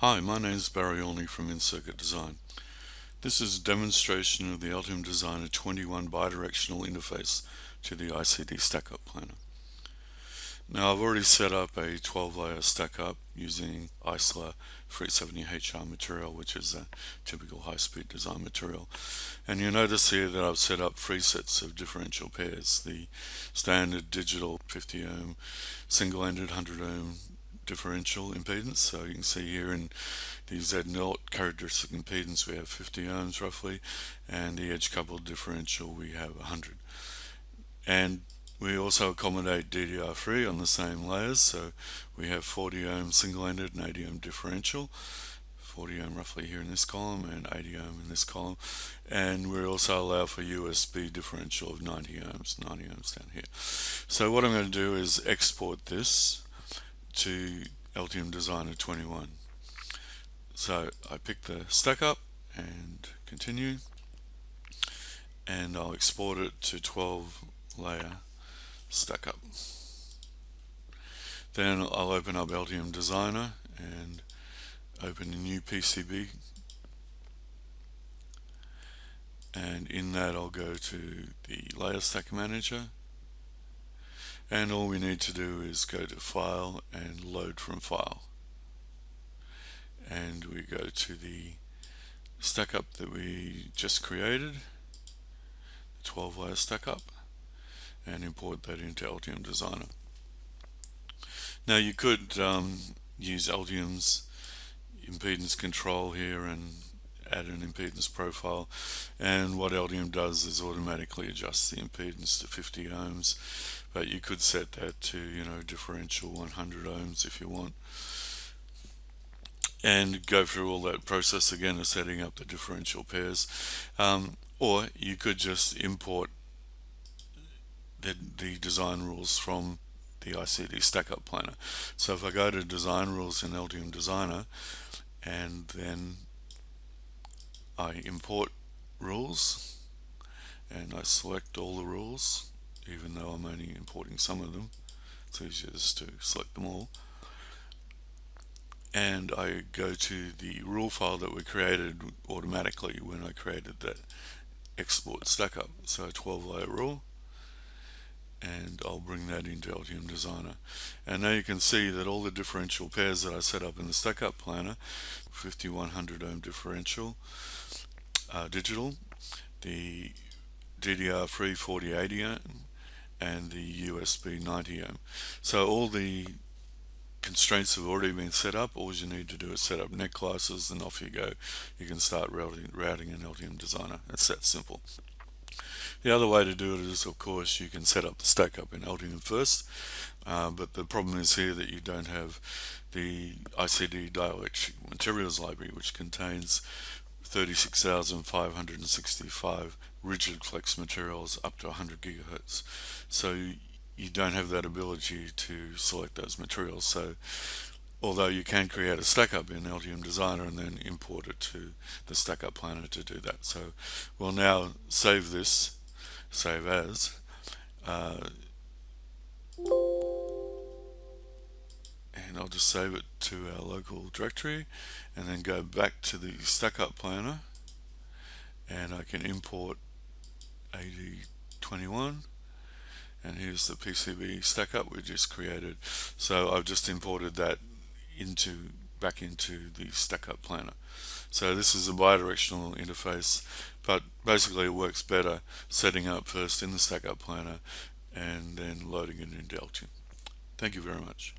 Hi, my name is Barry Olney from In-Circuit Design. This is a demonstration of the Altium Designer 21 bidirectional interface to the iCD Stackup Planner. Now I've already set up a 12-layer stackup using ISLA 370HR material, which is a typical high-speed design material. And you notice here that I've set up three sets of differential pairs: the standard digital 50 ohm, single-ended 100 ohm differential impedance. So you can see here in the Z0 characteristic impedance we have 50 ohms roughly, and the edge coupled differential we have 100. And we also accommodate DDR3 on the same layers, so we have 40 ohm single-ended and 80 ohm differential, 40 ohm roughly here in this column and 80 ohm in this column. And we also allow for USB differential of 90 ohms down here. So what I'm going to do is export this to Altium Designer 21. So I pick the stack up and continue, and I'll export it to 12 layer stack up. Then I'll open up Altium Designer and open a new PCB, and in that I'll go to the layer stack manager, and all we need to do is go to file and load from file, and we go to the stack up that we just created, the 12 layer stack up, and import that into Altium Designer. Now you could use Altium's impedance control here and add an impedance profile, and what Altium does is automatically adjust the impedance to 50 ohms, but you could set that to differential 100 ohms if you want, and go through all that process again of setting up the differential pairs, or you could just import the design rules from the iCD Stackup Planner. So if I go to Design Rules in Altium Designer, and then I import rules, and I select all the rules, even though I'm only importing some of them, it's easier just to select them all, and I go to the rule file that we created automatically when I created that export stackup, so a 12 layer rule, and I'll bring that into Altium Designer. And now you can see that all the differential pairs that I set up in the Stackup Planner, 5100 ohm differential digital, the DDR3 4080 ohm, and the USB 90 ohm. So all the constraints have already been set up. All you need to do is set up net classes, and off you go. You can start routing in Altium Designer. It's that simple. The other way to do it is, of course, you can set up the stack up in Altium first, but the problem is here that you don't have the iCD dielectric materials library, which contains 36,565 rigid flex materials up to 100 gigahertz. So you don't have that ability to select those materials. So although you can create a stack up in Altium Designer and then import it to the Stackup Planner to do that. So we'll now save this, save as, and I'll just save it to our local directory, and then go back to the Stackup Planner, and I can import AD21, and here's the PCB stackup we just created. So I've just imported that back into the Stackup Planner. So this is a bidirectional interface, but basically it works better setting up first in the Stackup Planner and then loading it into Altium. Thank you very much.